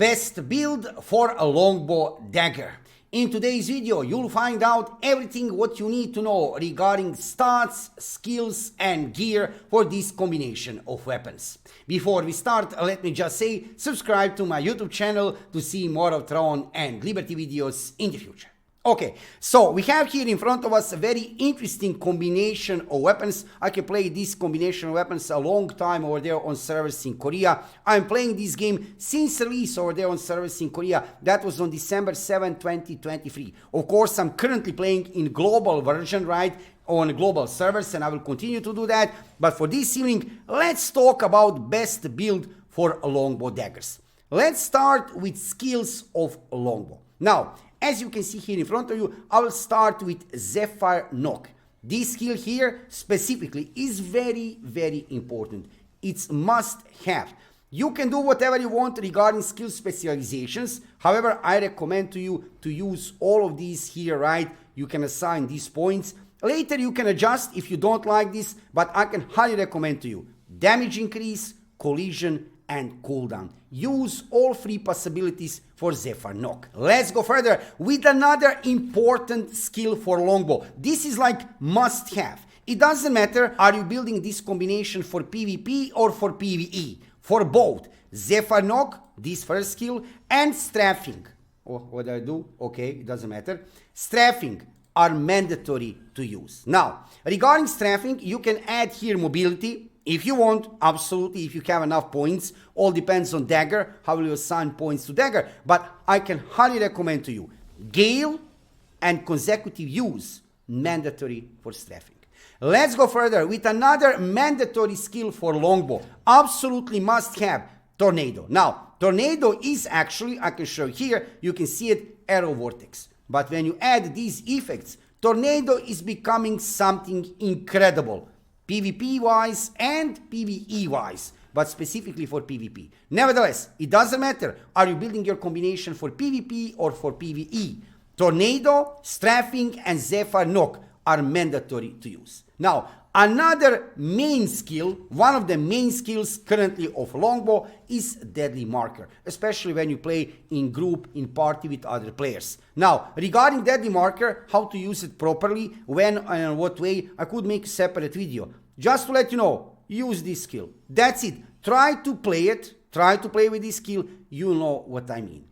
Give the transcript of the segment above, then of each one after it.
Best build for a Longbow Dagger. In today's video, you'll find out everything what you need to know regarding stats, skills and gear for this combination of weapons. Before we start, let me just say, subscribe to my YouTube channel to see more of Throne and Liberty videos in the future. Okay, so we have here in front of us a very interesting combination of weapons. I can play this combination of weapons a long time over there on servers in Korea. I'm playing this game since release over there on servers in Korea. That was on December 7, 2023. Of course, I'm currently playing in global version, right, on global servers, and I will continue to do that. But for this evening, let's talk about best build for Longbow daggers. Let's start with skills of Longbow. Now, as you can see here in front of you, I will start with Zephyr Knock. This skill here specifically is very, very important. It's must have. You can do whatever you want regarding skill specializations. However, I recommend to you to use all of these here, right? You can assign these points. Later you can adjust if you don't like this, but I can highly recommend to you damage increase, collision, and cooldown. Use all three possibilities for Zephyr Knock. Let's go further with another important skill for Longbow. This is like must have. It doesn't matter, are you building this combination for PvP or for PvE? For both, Zephyr Knock, this first skill, and strafing. Oh, what do I do? Okay, it doesn't matter. Strafing are mandatory to use. Now, regarding strafing, you can add here mobility. If you want, absolutely, if you have enough points, all depends on Dagger, how will you assign points to Dagger, but I can highly recommend to you, Gale and consecutive use, mandatory for strafing. Let's go further with another mandatory skill for Longbow, absolutely must have, Tornado. Now, Tornado is actually, I can show here, you can see it, Arrow Vortex. But when you add these effects, Tornado is becoming something incredible. PvP-wise and PvE-wise, but specifically for PvP. Nevertheless, it doesn't matter. Are you building your combination for PvP or for PvE? Tornado, Strafing, and Zephyr Knock are mandatory to use. Now, another main skill, one of the main skills currently of Longbow is Deadly Marker, especially when you play in group, in party with other players. Now, regarding Deadly Marker, how to use it properly, when and in what way, I could make a separate video. Just to let you know, use this skill. That's it. Try to play it. Try to play with this skill. You know what I mean.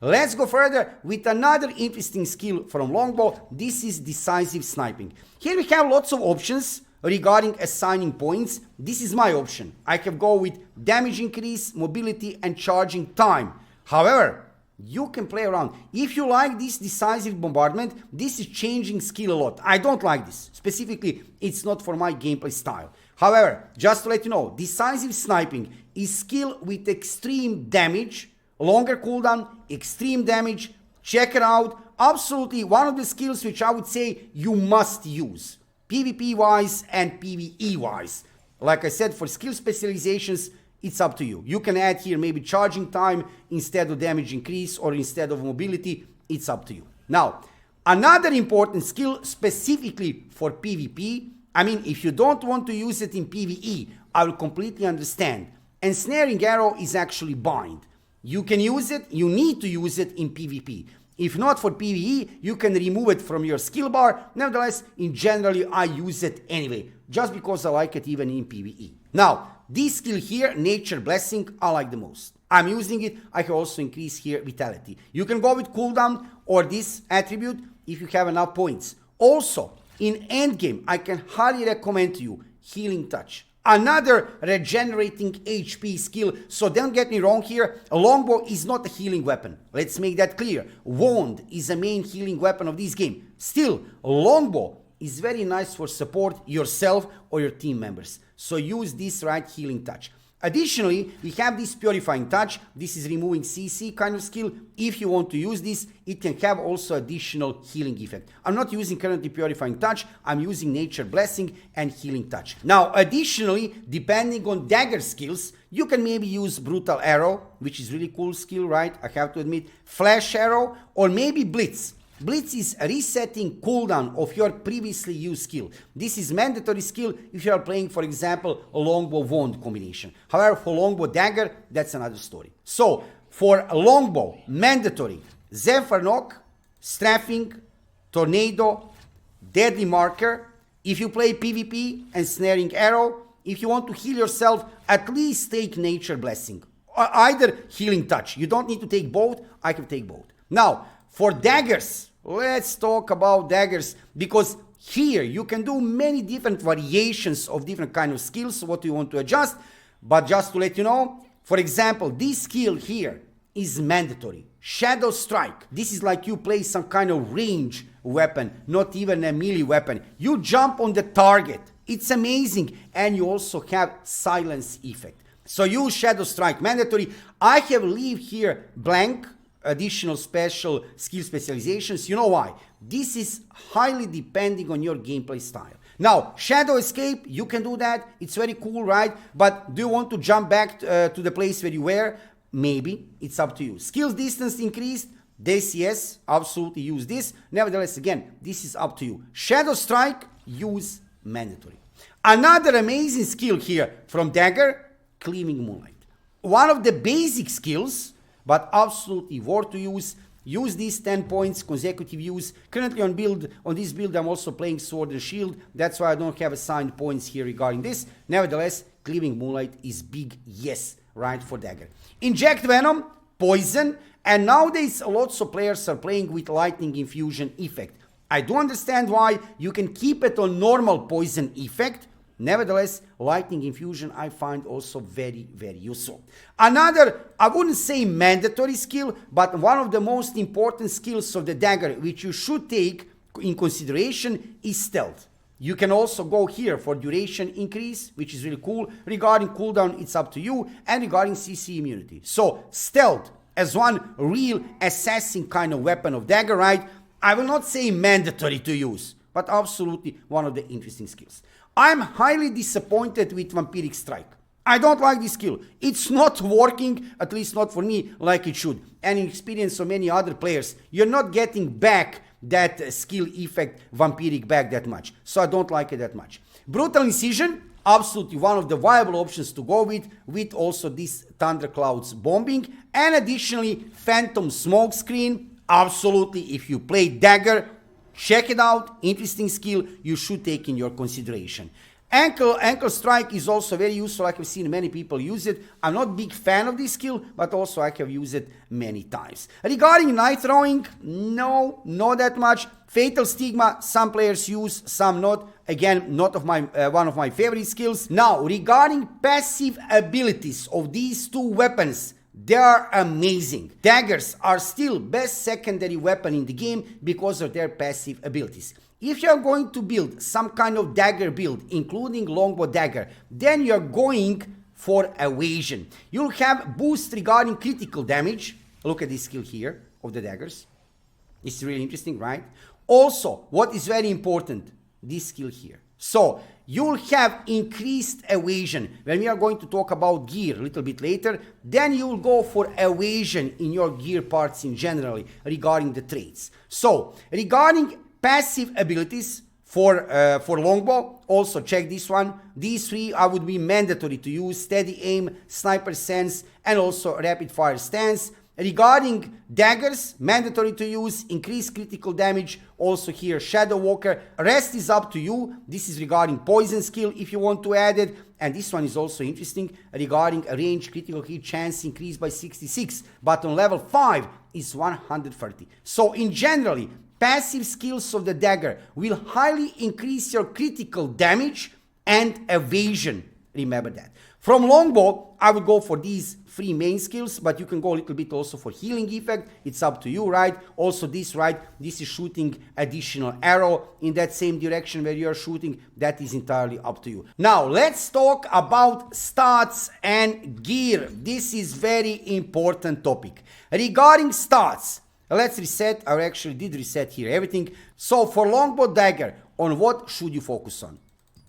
Let's go further with another interesting skill from Longbow. This is Decisive Sniping. Here we have lots of options regarding assigning points. This is my option. I can go with damage increase, mobility, and charging time. However, you can play around. If you like this decisive bombardment, this is changing skill a lot. I don't like this. Specifically, it's not for my gameplay style. However, just to let you know, decisive sniping is skill with extreme damage, longer cooldown, extreme damage. Check it out. Absolutely one of the skills which I would say you must use. PvP wise and PvE wise. Like I said, for skill specializations, it's up to you. You can add here maybe charging time instead of damage increase or instead of mobility. It's up to you. Now, another important skill specifically for PvP. I mean, if you don't want to use it in PvE, I will completely understand. Ensnaring Arrow is actually bind. You can use it, you need to use it in PvP. If not for PvE, you can remove it from your skill bar. Nevertheless, in generally, I use it anyway, just because I like it even in PvE. Now, this skill here, Nature Blessing, I like the most. I'm using it. I can also increase here Vitality. You can go with cooldown or this attribute if you have enough points. Also, in endgame, I can highly recommend to you Healing Touch. Another regenerating HP skill. So don't get me wrong here, a Longbow is not a healing weapon. Let's make that clear. Wand is a main healing weapon of this game. Still, Longbow is very nice for support yourself or your team members. So use this right Healing Touch. Additionally, we have this Purifying Touch. This is removing CC kind of skill. If you want to use this, it can have also additional healing effect. I'm not using currently Purifying Touch. I'm using Nature Blessing and Healing Touch. Now, additionally, depending on Dagger skills, you can maybe use Brutal Arrow, which is really cool skill, right? I have to admit. Flash Arrow, or maybe Blitz. Blitz is a resetting cooldown of your previously used skill. This is mandatory skill if you are playing, for example, a Longbow Wand combination. However, for Longbow Dagger, that's another story. So, For Longbow, mandatory. Zephyr Knock, Strafing, Tornado, Deadly Marker. If you play PvP and Snaring Arrow, if you want to heal yourself, at least take Nature Blessing. Or either Healing Touch. You don't need to take both. I can take both. Now, for daggers, let's talk about daggers, because here you can do many different variations of different kind of skills, what you want to adjust. But just to let you know, for example, this skill here is mandatory. Shadow Strike. This is like you play some kind of range weapon, not even a melee weapon. You jump on the target. It's amazing. And you also have silence effect. So use Shadow Strike, mandatory. I have leave here blank, additional special skill specializations. You know why? This is highly depending on your gameplay style. Now, Shadow Escape, you can do that. It's very cool, right? But do you want to jump back to the place where you were? Maybe. It's up to you. Skills distance increased. This, yes, absolutely use this. Nevertheless, again, this is up to you. Shadow Strike, use mandatory. Another amazing skill here from Dagger, Cleaving Moonlight. One of the basic skills, but absolutely worth to use. Use these 10 points, consecutive use. Currently on this build, I'm also playing Sword and Shield. That's why I don't have assigned points here regarding this. Nevertheless, Cleaving Moonlight is big yes, right, for Dagger. Inject Venom, Poison, and nowadays lots of players are playing with Lightning Infusion effect. I do understand why. You can keep it on normal Poison effect. Nevertheless, Lightning Infusion I find also very, very useful. Another, I wouldn't say mandatory skill, but one of the most important skills of the Dagger, which you should take in consideration, is Stealth. You can also go here for duration increase, which is really cool. Regarding cooldown, it's up to you. And regarding CC immunity. So, Stealth as one real assassin kind of weapon of Dagger, right? I will not say mandatory to use, but absolutely one of the interesting skills. I'm highly disappointed with Vampiric Strike. I don't like this skill. It's not working, at least not for me, like it should. And in experience of many other players, you're not getting back that skill effect Vampiric back that much. So I don't like it that much. Brutal Incision, absolutely one of the viable options to go with also this Thunderclouds bombing. And additionally, Phantom Smokescreen, absolutely, if you play Dagger, check it out, interesting skill you should take in your consideration. Ankle Strike is also very useful. I have seen many people use it. I'm not a big fan of this skill, but also I have used it many times. Regarding Night Throwing, no, not that much. Fatal Stigma, some players use, some not. Again, not of my one of my favorite skills. Now, regarding passive abilities of these two weapons, they are amazing. Daggers are still best secondary weapon in the game because of their passive abilities. If you are going to build some kind of dagger build, including Longbow Dagger, then you are going for evasion. You'll have boost regarding critical damage. Look at this skill here of the daggers. It's really interesting, right? Also, what is very important, this skill here. So, you'll have increased evasion. When we are going to talk about gear a little bit later, then you'll go for evasion in your gear parts in general regarding the traits. So, regarding passive abilities for Longbow, also check this one. These three I would be mandatory to use: Steady Aim, Sniper Sense, and also Rapid Fire Stance. Regarding daggers, mandatory to use, increased critical damage, also here Shadow Walker. Rest is up to you. This is regarding poison skill if you want to add it. And this one is also interesting regarding a range critical hit chance increased by 66, but on level 5 is 130. So in generally, passive skills of the dagger will highly increase your critical damage and evasion. Remember that. From Longbow, I would go for these three main skills, but you can go a little bit also for healing effect. It's up to you, right? Also this, right? This is shooting additional arrow in that same direction where you are shooting. That is entirely up to you. Now, let's talk about stats and gear. This is very important topic. Regarding stats, let's reset. I actually did reset here everything. So for Longbow Dagger, on what should you focus on?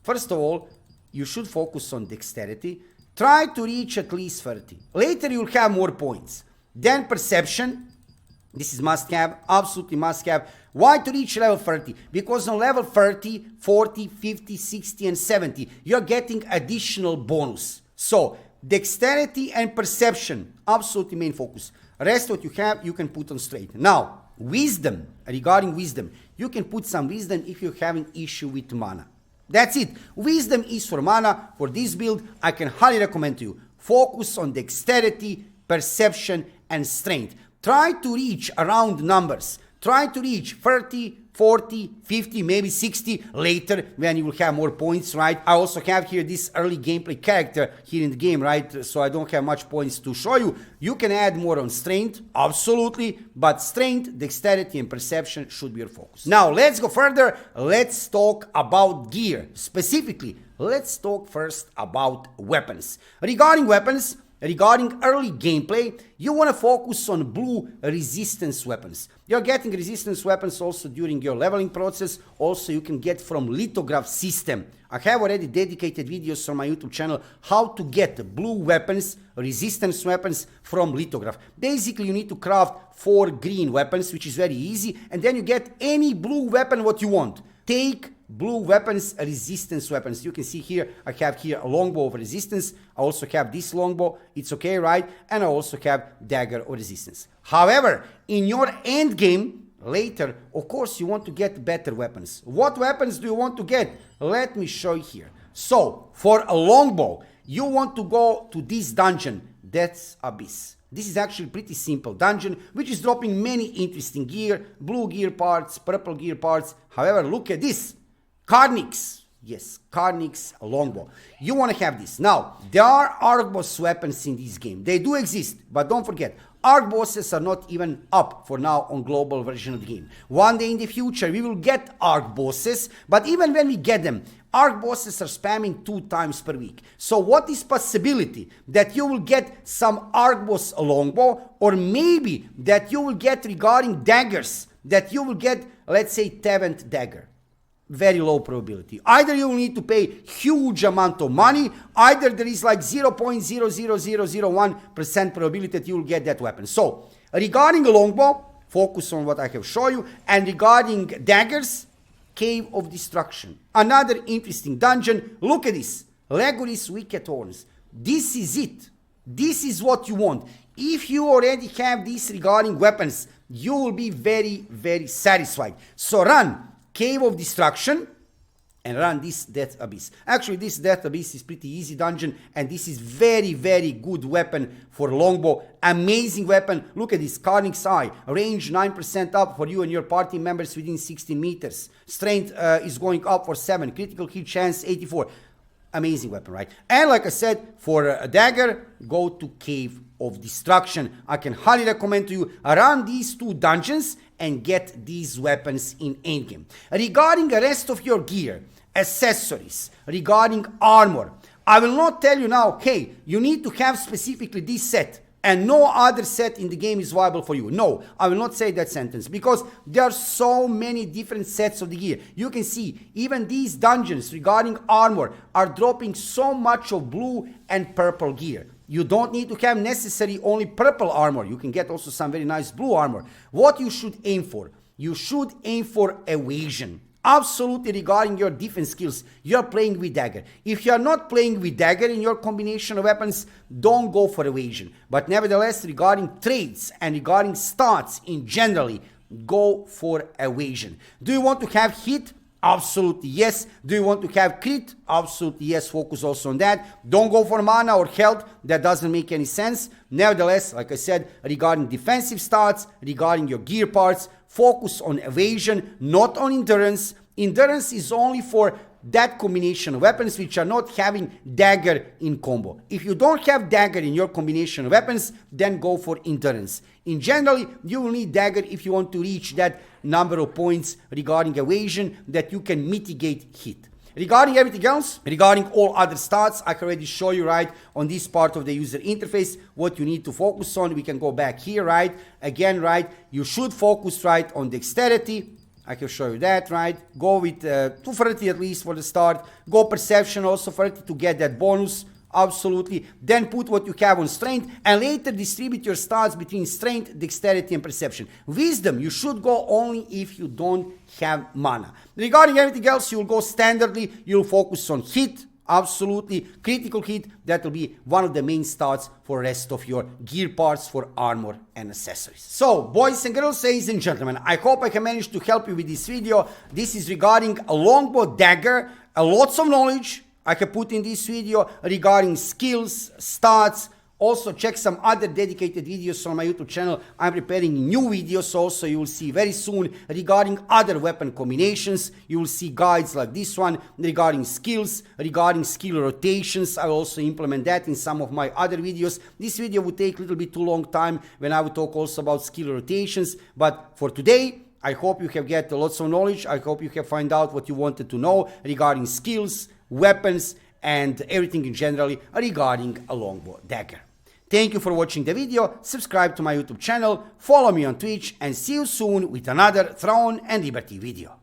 First of all, you should focus on dexterity. Try to reach at least 30. Later you'll have more points. Then perception. This is must have, absolutely must have. Why to reach level 30? Because on level 30, 40, 50, 60 and 70, you're getting additional bonus. So Dexterity and perception, absolutely main focus. Rest what you have, you can put on straight. Now, wisdom, regarding wisdom, you can put some wisdom if you're having issue with mana. That's it. Wisdom is for mana. For this build, I can highly recommend to you. Focus on dexterity, perception, and strength. Try to reach around numbers. Try to reach 30, 40, 50, maybe 60 later when you will have more points, right? I also have here this early gameplay character here in the game, right? So I don't have much points to show you. You can add more on strength, absolutely, but strength, dexterity, and perception should be your focus. Now, let's go further. Let's talk about gear. Specifically, let's talk first about weapons. Regarding weapons, regarding early gameplay, you want to focus on blue resistance weapons. You're getting resistance weapons also during your leveling process. Also, you can get from lithograph system. I have already dedicated videos on my YouTube channel how to get blue weapons, resistance weapons from lithograph. Basically, you need to craft 4 green weapons, which is very easy, and then you get any blue weapon what you want. Take blue weapons, resistance weapons. You can see here, I have here a longbow of resistance. I also have this longbow. It's okay, right? And I also have dagger of resistance. However, in your end game, later, of course, you want to get better weapons. What weapons do you want to get? Let me show you here. So, for a longbow, you want to go to this dungeon, Death's Abyss. This is actually pretty simple dungeon, which is dropping many interesting gear, blue gear parts, purple gear parts. However, look at this. Carnix. Yes, Carnix longbow. You want to have this. Now, there are arc boss weapons in this game. They do exist, but don't forget, arc bosses are not even up for now on global version of the game. One day in the future, we will get arc bosses, but even when we get them, arc bosses are spamming 2 times per week. So what is possibility that you will get some arc boss longbow, or maybe that you will get regarding daggers, that you will get, let's say, 7th dagger? Very low probability. Either you will need to pay huge amount of money, either there is like 0.00001% probability that you will get that weapon. So, regarding a longbow, focus on what I have shown you, and regarding daggers, Cave of Destruction. Another interesting dungeon. Look at this. Legoris Wicked Horns. This is it. This is what you want. If you already have this regarding weapons, you will be very, very satisfied. So run Cave of Destruction and run this Death Abyss. Actually, this Death Abyss is pretty easy dungeon, and this is very, very good weapon for longbow. Amazing weapon. Look at this, Carnix Eye. Range 9% up for you and your party members within 16 meters. Strength is going up for 7. Critical hit chance 84. Amazing weapon, right? And like I said, for a dagger, go to Cave of Destruction. I can highly recommend to you run these 2 dungeons and get these weapons in endgame. Regarding the rest of your gear, accessories, regarding armor, I will not tell you now, hey, you need to have specifically this set and no other set in the game is viable for you. No, I will not say that sentence, because there are so many different sets of the gear. You can see even these dungeons regarding armor are dropping so much of blue and purple gear. You don't need to have necessarily only purple armor. You can get also some very nice blue armor. What you should aim for? You should aim for evasion. Absolutely, regarding your defense skills, you're playing with dagger. If you're not playing with dagger in your combination of weapons, don't go for evasion. But nevertheless, regarding traits and regarding stats in generally, go for evasion. Do you want to have hit? Absolutely yes. Do you want to have crit? Absolutely yes. Focus also on that. Don't go for mana or health. That doesn't make any sense. Nevertheless, like I said, regarding defensive stats, regarding your gear parts, focus on evasion, not on endurance. Endurance is only for that combination of weapons which are not having dagger in combo. If you don't have dagger in your combination of weapons, then go for endurance. In general, you will need dagger if you want to reach that number of points regarding evasion that you can mitigate hit. Regarding everything else, regarding all other stats, I can already show you, right, on this part of the user interface, what you need to focus on. We can go back here, right, again, right, you should focus, right, on dexterity. I can show you that, right? Go with 230 at least for the start. Go perception also 30 to get that bonus. Absolutely. Then put what you have on strength and later distribute your stats between strength, dexterity, and perception. Wisdom, you should go only if you don't have mana. Regarding everything else, you'll go standardly. You'll focus on hit. absolutely critical hit. That will be one of the main stats for rest of your gear parts for armor and accessories. So, boys and girls, ladies and gentlemen, I hope I can manage to help you with this video. This is regarding a longbow dagger. Lots of knowledge I can put in this video regarding skills, stats. Also, check some other dedicated videos on my YouTube channel. I'm preparing new videos also, you will see very soon, regarding other weapon combinations. You will see guides like this one regarding skills, regarding skill rotations. I will also implement that in some of my other videos. This video would take a little bit too long time when I would talk also about skill rotations. But for today, I hope you have get lots of knowledge. I hope you have find out what you wanted to know regarding skills, weapons, and everything in general regarding a longbow dagger. Thank you for watching the video, subscribe to my YouTube channel, follow me on Twitch, and see you soon with another Throne and Liberty video.